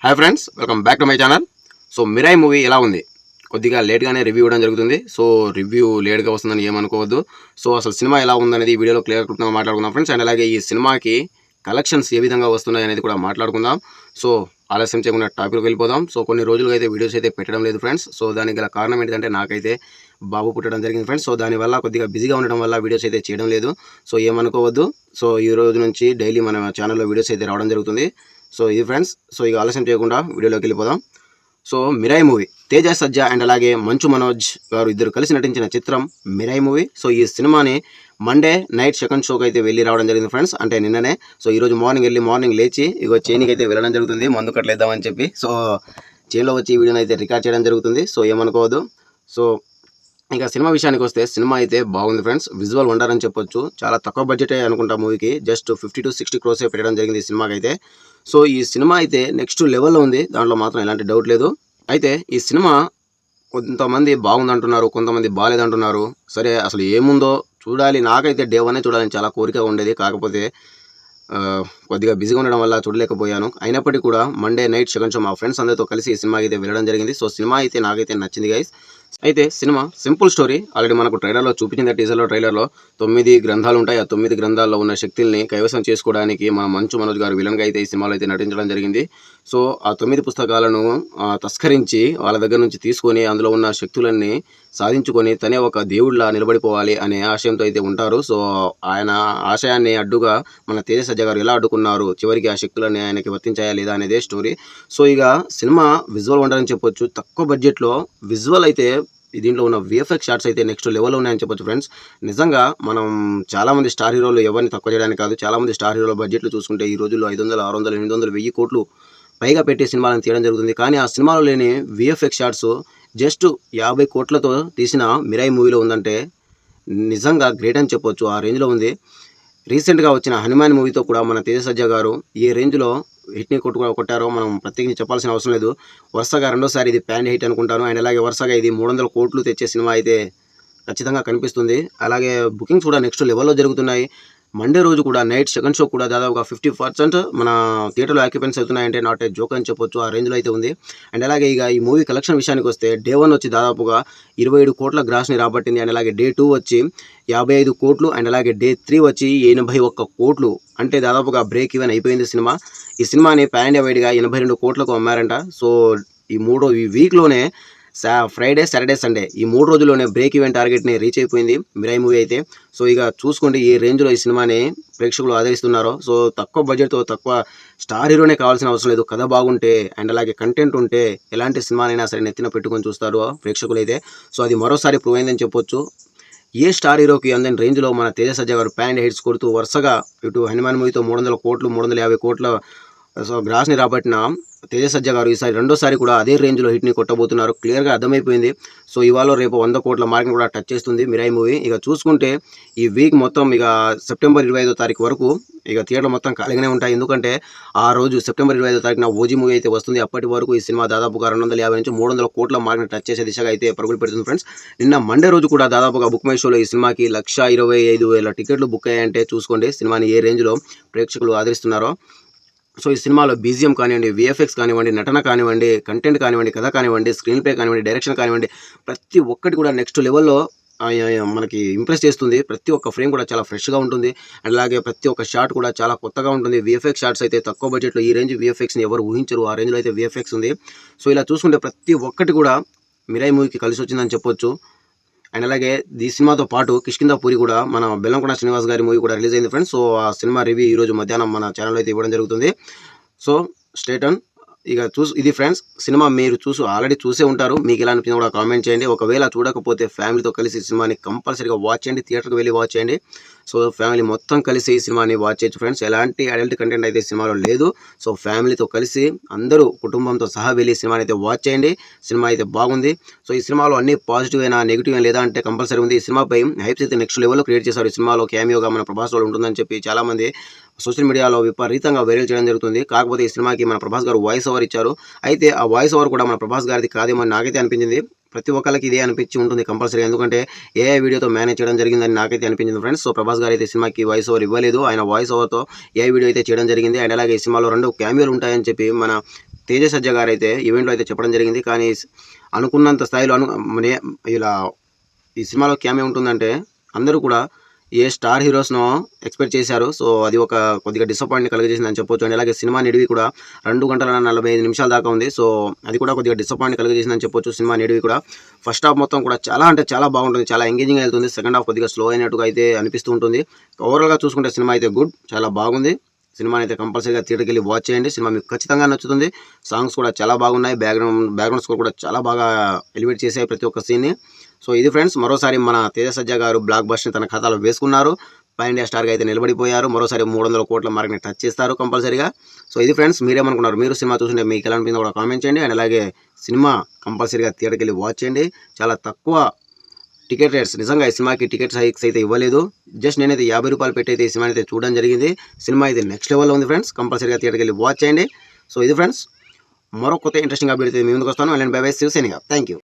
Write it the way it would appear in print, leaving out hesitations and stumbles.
Hi friends, welcome back to my channel. So Mirai movie ఎలా ఉంది? కొద్దిగా లేట్గానే రివ్యూ ఇవ్వడం జరుగుతుంది. సో రివ్యూ లేట్గా వస్తుందని ఏమనుకోవద్దు. సో అసలు సినిమా ఎలా ఉందనేది ఈ వీడియోలో క్లియర్గా మాట్లాడుకుందాం ఫ్రెండ్స్. అండ్ అలాగే ఈ సినిమాకి కలెక్షన్స్ ఏ విధంగా వస్తున్నాయి అనేది కూడా మాట్లాడుకుందాం. సో ఆలస్యం చేయకుండా టాపిక్కి వెళ్ళిపోదాం. సో కొన్ని రోజులుగా అయితే వీడియోస్ అయితే పెట్టడం లేదు ఫ్రెండ్స్. సో దానికి గల కారణం ఏంటంటే నాకైతే బాబు పుట్టడం జరిగింది ఫ్రెండ్స్. సో దానివల్ల కొద్దిగా బిజీగా ఉండడం వల్ల వీడియోస్ అయితే చేయడం లేదు. సో ఏమనుకోవద్దు. సో ఈ రోజు నుంచి డైలీ మన ఛానల్లో వీడియోస్ అయితే రావడం జరుగుతుంది. సో ఇది ఫ్రెండ్స్. సో ఇక ఆలస్యం చేయకుండా వీడియోలోకి వెళ్ళిపోదాం. So Mirai movie Teja Sajja and అలాగే మంచు మనోజ్ గారు ఇద్దరు కలిసి నటించిన చిత్రం మిరాయి మూవీ. సో ఈ సినిమాని మండే నైట్ సెకండ్ షోకి అయితే వెళ్ళి రావడం జరిగింది ఫ్రెండ్స్. అంటే నిన్ననే. సో ఈరోజు మార్నింగ్ లేచి ఇగో చేనికి అయితే వెళ్ళడం జరుగుతుంది, మందు కట్టలేద్దామని చెప్పి. సో చేనులో వచ్చి ఈ వీడియోని అయితే రికార్డ్ చేయడం జరుగుతుంది. సో ఏమనుకోవద్దు. సో ఇక సినిమా విషయానికి వస్తే సినిమా అయితే బాగుంది ఫ్రెండ్స్. విజువల్ వండర్ అని చెప్పొచ్చు. చాలా తక్కువ బడ్జెటే అనుకుంటా మూవీకి. జస్ట్ 50 to 60 crores పెట్టడం జరిగింది ఈ సినిమాకి అయితే. సో ఈ సినిమా అయితే నెక్స్ట్ లెవెల్లో ఉంది, దాంట్లో మాత్రం ఎలాంటి డౌట్ లేదు. అయితే ఈ సినిమా కొంతమంది బాగుందంటున్నారు, కొంతమంది బాగాలేదంటున్నారు. సరే అసలు ఏముందో చూడాలి. నాకైతే డే 1 చూడాలని చాలా కోరిక ఉండేది. కాకపోతే కొద్దిగా బిజీగా ఉండడం వల్ల చూడలేకపోయాను. అయినప్పటికీ కూడా మండే నైట్ సెకండ్ షో మా ఫ్రెండ్స్ అందరితో కలిసి ఈ సినిమాకి అయితే వెళ్ళడం జరిగింది. సో సినిమా అయితే నాకైతే నచ్చింది గైస్. అయితే సినిమా సింపుల్ స్టోరీ. ఆల్రెడీ మనకు ట్రైలర్లో చూపించింది, టీజర్లో ట్రైలర్లో 9 గ్రంథాలు ఉంటాయి. ఆ 9 గ్రంథాల్లో ఉన్న శక్తుల్ని కైవసం చేసుకోవడానికి మన మంచు మనోజ్ గారు విలన్గా అయితే ఈ సినిమాలో అయితే నటించడం జరిగింది. సో ఆ 9 పుస్తకాలను తస్కరించి వాళ్ళ దగ్గర నుంచి తీసుకొని అందులో ఉన్న శక్తులన్నీ సాధించుకొని తనే ఒక దేవుడిలా నిలబడిపోవాలి అనే ఆశయంతో అయితే ఉంటారు. సో ఆయన ఆశయాన్ని అడ్డుగా మన తేజ సజ్జా గారు ఎలా అడ్డుకున్నారు, చివరికి ఆ శక్తులన్నీ ఆయనకి వర్తించాయా లేదా అనేదే స్టోరీ. సో ఇక సినిమా విజువల్ వండరని చెప్పొచ్చు. తక్కువ బడ్జెట్లో విజువల్ అయితే దీంట్లో ఉన్న విఎఫ్ఎక్స్ షాట్స్ అయితే నెక్స్ట్ లెవెల్లో ఉన్నాయని చెప్పొచ్చు ఫ్రెండ్స్. నిజంగా మనం చాలామంది స్టార్ హీరోలు ఎవరిని తక్కువ చేయడానికి కాదు. చాలామంది స్టార్ హీరోల బడ్జెట్లు చూసుకుంటే ఈ రోజుల్లో 500, 600, 800, 1000 కోట్లు పైగా పెట్టి సినిమాలను తీయడం జరుగుతుంది. కానీ ఆ సినిమాలో లేని విఎఫ్ఎక్స్ షాట్స్ జస్ట్ 50 కోట్లతో తీసిన మిరాయి మూవీలో ఉందంటే నిజంగా గ్రేట్ అని చెప్పొచ్చు. ఆ రేంజ్లో ఉంది. రీసెంట్గా వచ్చిన హనుమాన్ మూవీతో కూడా మన తేజ సజ్జా గారు ఏ రేంజ్లో హిట్ని కొట్టారో మనం ప్రత్యేకించి చెప్పాల్సిన అవసరం లేదు. వరుసగా రెండోసారి ఇది ప్యాన్ హిట్ అనుకుంటాను. అండ్ అలాగే వరుసగా ఇది 300 కోట్లు తెచ్చే సినిమా అయితే ఖచ్చితంగా కనిపిస్తుంది. అలాగే బుకింగ్స్ కూడా నెక్స్ట్ లెవెల్లో జరుగుతున్నాయి. మండే రోజు కూడా నైట్ సెకండ్ షో కూడా దాదాపుగా 50% మన థియేటర్లో ఆక్యుపెన్స్ అవుతున్నాయంటే నాట్ ఏ జోక్ అని చెప్పొచ్చు. ఆ రేంజ్లో అయితే ఉంది. అండ్ అలాగే ఇక ఈ మూవీ కలెక్షన్ విషయానికి వస్తే డే 1 వచ్చి దాదాపుగా 27 కోట్ల గ్రాస్ని రాబట్టింది. అండ్ అలాగే డే 2 వచ్చి 55 కోట్లు. అండ్ అలాగే డే 3 వచ్చి 81 కోట్లు. అంటే దాదాపుగా బ్రేక్ ఈవెన్ అయిపోయింది సినిమా. ఈ సినిమాని పాన్ ఇండియా వైడ్గా 82 కోట్లకు అమ్మారంట. సో ఈ వీక్లోనే ఫ్రైడే, సాటర్డే, సండే ఈ 3 రోజుల్లోనే బ్రేక్ ఈవెన్ టార్గెట్ని రీచ్ అయిపోయింది మిరాయి మూవీ అయితే. సో ఇక చూసుకోండి ఏ రేంజ్లో ఈ సినిమాని ప్రేక్షకులు ఆదరిస్తున్నారో. సో తక్కువ బడ్జెట్తో తక్కువ స్టార్ హీరోనే కావాల్సిన అవసరం లేదు. కథ బాగుంటే అండ్ అలాగే కంటెంట్ ఉంటే ఎలాంటి సినిమానైనా సరే నెత్తిన పెట్టుకొని చూస్తారు ప్రేక్షకులు అయితే. సో అది మరోసారి ప్రూవ్ అయిందని చెప్పొచ్చు. ఏ స్టార్ హీరోకి అందని రేంజ్లో మన తేజ సజ్జా గారు ప్యాన్ హిట్స్ కొడుతూ వరుసగా ఇటు హనుమాన్ మూవీతో 300 కోట్లు, 350 కోట్ల సో గ్రాస్ని రాబట్టిన తేజ సజ్జా గారు ఈసారి రెండోసారి కూడా అదే రేంజ్లో హిట్ని కొట్టబోతున్నారు. క్లియర్గా అర్థమైపోయింది. సో ఇవాళ రేపు 100 కోట్ల మార్క్ని కూడా టచ్ చేస్తుంది మిరాయి మూవీ. ఇక చూసుకుంటే ఈ వీక్ మొత్తం ఇక సెప్టెంబర్ 25వ తారీఖు వరకు ఇక థియేటర్ మొత్తం ఖాళీగానే ఉంటాయి. ఎందుకంటే ఆ రోజు సెప్టెంబర్ 25వ తారీఖున ఓజీ మూవీ అయితే వస్తుంది. అప్పటి వరకు ఈ సినిమా దాదాపుగా 250 నుంచి 300 కోట్ల మార్క్ని టచ్ చేసే దిశగా అయితే పరుగులు పెడుతుంది ఫ్రెండ్స్. నిన్న మండే రోజు కూడా దాదాపుగా బుక్ మై షోలో ఈ సినిమాకి 1,25,000 టికెట్లు బుక్ అయ్యాయంటే చూసుకోండి సినిమాని ఏ రేంజ్లో ప్రేక్షకులు ఆదరిస్తున్నారో. సో ఈ సినిమాలో బీజిఎం కానివ్వండి, విఎఫ్ఎక్స్ కానివ్వండి, నటన కానివ్వండి, కంటెంట్ కానివ్వండి, కథ కానివ్వండి, స్క్రీన్ ప్లే కానివ్వండి, డైరెక్షన్ కానివ్వండి, ప్రతి ఒక్కటి కూడా నెక్స్ట్ లెవెల్లో మనకి ఇంప్రెస్ చేస్తుంది. ప్రతి ఒక్క ఫ్రేమ్ కూడా చాలా ఫ్రెష్గా ఉంటుంది. అండ్ అలాగే ప్రతి ఒక్క షాట్ కూడా చాలా కొత్తగా ఉంటుంది. విఎఫ్ఎక్స్ షాట్స్ అయితే తక్కువ బడ్జెట్లో ఈ రేంజ్ విఎఫ్ఎక్స్ని ఎవరు ఊహించరు. ఆ రేంజ్లో అయితే విఎఫ్ఎక్స్ ఉంది. సో ఇలా చూసుకుంటే ప్రతి ఒక్కటి కూడా మిరాయి మూవీకి కలిసి వచ్చిందని చెప్పొచ్చు. అండ్ అలాగే ఈ సినిమాతో పాటు కిష్కింధాపురి కూడా మన బెల్లంకొండ శ్రీనివాస్ గారి మూవీ కూడా రిలీజ్ అయింది ఫ్రెండ్స్. సో ఆ సినిమా రివ్యూ ఈరోజు మధ్యాహ్నం మన ఛానల్లో అయితే ఇవ్వడం జరుగుతుంది. So state on. ఇక ఇది ఫ్రెండ్స్ సినిమా మీరు ఆల్రెడీ చూసే ఉంటారు. మీకు ఎలా అనిపించిందో కూడా కామెంట్ చేయండి. ఒకవేళ చూడకపోతే ఫ్యామిలీతో కలిసి ఈ సినిమాని కంపల్సరీగా వాచ్ చేయండి. థియేటర్కి వెళ్ళి వాచ్ చేయండి. సో ఫ్యామిలీ మొత్తం కలిసి ఈ సినిమాని వాచ్ చేయొచ్చు ఫ్రెండ్స్. ఎలాంటి అడల్ట్ కంటెంట్ అయితే సినిమాలో లేదు. సో ఫ్యామిలీతో కలిసి అందరూ కుటుంబంతో సహా వెళ్ళి సినిమాని అయితే వాచ్ చేయండి. సినిమా అయితే బాగుంది. సో ఈ సినిమాలో అన్ని పాజిటివ్ అయినా నెగిటివ్ అయినా లేదా అంటే కంపల్సరీ ఉంది. ఈ సినిమాపై హైప్స్ అయితే నెక్స్ట్ లెవెల్లో క్రియేట్ చేశారు. ఈ సినిమాలో క్యామియోగా మన ప్రభాస్ వాళ్ళు ఉంటుందని చెప్పి చాలామంది సోషల్ మీడియాలో విపరీతంగా వైరల్ చేయడం జరుగుతుంది. కాకపోతే ఈ సినిమాకి మన ప్రభాస్ గారు వాయిస్ ఓవర్ ఇచ్చారు. అయితే ఆ వాయిస్ ఓవర్ కూడా మన ప్రభాస్ గారిది కాదేమో నాకైతే అనిపించింది. ప్రతి ఒక్కరికి ఇదే అనిపించి ఉంటుంది కంపల్సరీ. ఎందుకంటే ఏఐ వీడియోతో మేనేజ్ చేయడం జరిగిందని నాకైతే అనిపించింది ఫ్రెండ్స్. సో ప్రభాస్ గారు అయితే సినిమాకి వాయిస్ ఓవర్ ఇవ్వలేదు. ఆయన వాయిస్ ఓవర్తో ఏఐ వీడియో అయితే చేయడం జరిగింది. అండ్ అలాగే ఈ సినిమాలో 2 క్యామియోలు ఉంటాయని చెప్పి మన తేజ సజ్జ గారు అయితే ఈవెంట్లో అయితే చెప్పడం జరిగింది. కానీ అనుకున్నంత స్థాయిలో ఇలా ఈ సినిమాలో క్యామియో ఉంటుందంటే అందరూ కూడా ఏ స్టార్ హీరోస్‌నో ఎక్స్‌పెక్ట్ చేశారు. సో, అది ఒక కొద్దిగా డిసప్పాయింట్‌ని కలుగజేసిందని చెప్పొచ్చు. అండ్ అలాగే సినిమా నిడివి కూడా 2 గంటల 45 నిమిషాల దాకా ఉంది. సో, అది కూడా కొద్దిగా డిసప్పాయింట్ కలుగజేసిందని చెప్పొచ్చు. సినిమా నిడివి కూడా ఫస్ట్ హాఫ్ మొత్తం కూడా చాలా అంటే చాలా బాగుంటుంది. చాలా ఎంగేజింగ్‌గా వెళ్తుంది. సెకండ్ హాఫ్ కొద్దిగా స్లో అయినట్టుగా అయితే అనిపిస్తూ ఉంటుంది. ఓవరాల్‌గా చూసుకుంటే సినిమా అయితే గుడ్. చాలా బాగుంది. సినిమాని అయితే కంపల్సరీగా థియేటర్‌కి వెళ్ళి వాచ్ చేయండి. సినిమా మీకు ఖచ్చితంగా నచ్చుతుంది. సాంగ్స్ కూడా చాలా బాగున్నాయి. బ్యాక్‌గ్రౌండ్ స్కోర్ కూడా చాలా బాగా ఎలివేట్ చేశాయి ప్రతి ఒక్క సీన్‌ని. సో, ఇది ఫ్రెండ్స్ మరోసారి మన తేజ సజ్జా గారు బ్లాక్ బస్టర్‌ని తన ఖాతాలో వేసుకున్నారు. పాన్ ఇండియా స్టార్‌గా అయితే నిలబడిపోయారు. మరోసారి 300 కోట్ల మార్క్‌ని టచ్ చేస్తారు కంపల్సరీగా. సో, ఇది ఫ్రెండ్స్ మీరేమనుకున్నారు? మీరు సినిమా చూస్తుంటే మీకు ఎలా అనిపిందో కూడా కామెంట్ చేయండి. అండ్ అలాగే సినిమా కంపల్సరీగా థియేటర్‌కి వెళ్ళి వాచ్ చేయండి. చాలా తక్కువ టికెట్ రేట్స్, నిజంగా ఈ సినిమాకి టికెట్స్ హైక్స్ అయితే ఇవ్వలేదు. జస్ట్ నేనైతే ₹50 పెట్టి అయితే ఈ సినిమాని అయితే చూడడం జరిగింది. సినిమా అయితే నెక్స్ట్ లెవెల్‌లో ఉంది ఫ్రెండ్స్. కంపల్సరీగా థియేటర్‌కి వెళ్ళి వాచ్ చేయండి. సో, ఇది ఫ్రెండ్స్ మరో కొత్త ఇంట్రెస్టింగ్ అప్డేట్ అయితే మీ ముందుకు వస్తాను. అండ్ బై బై, శివసేనగా. Thank you.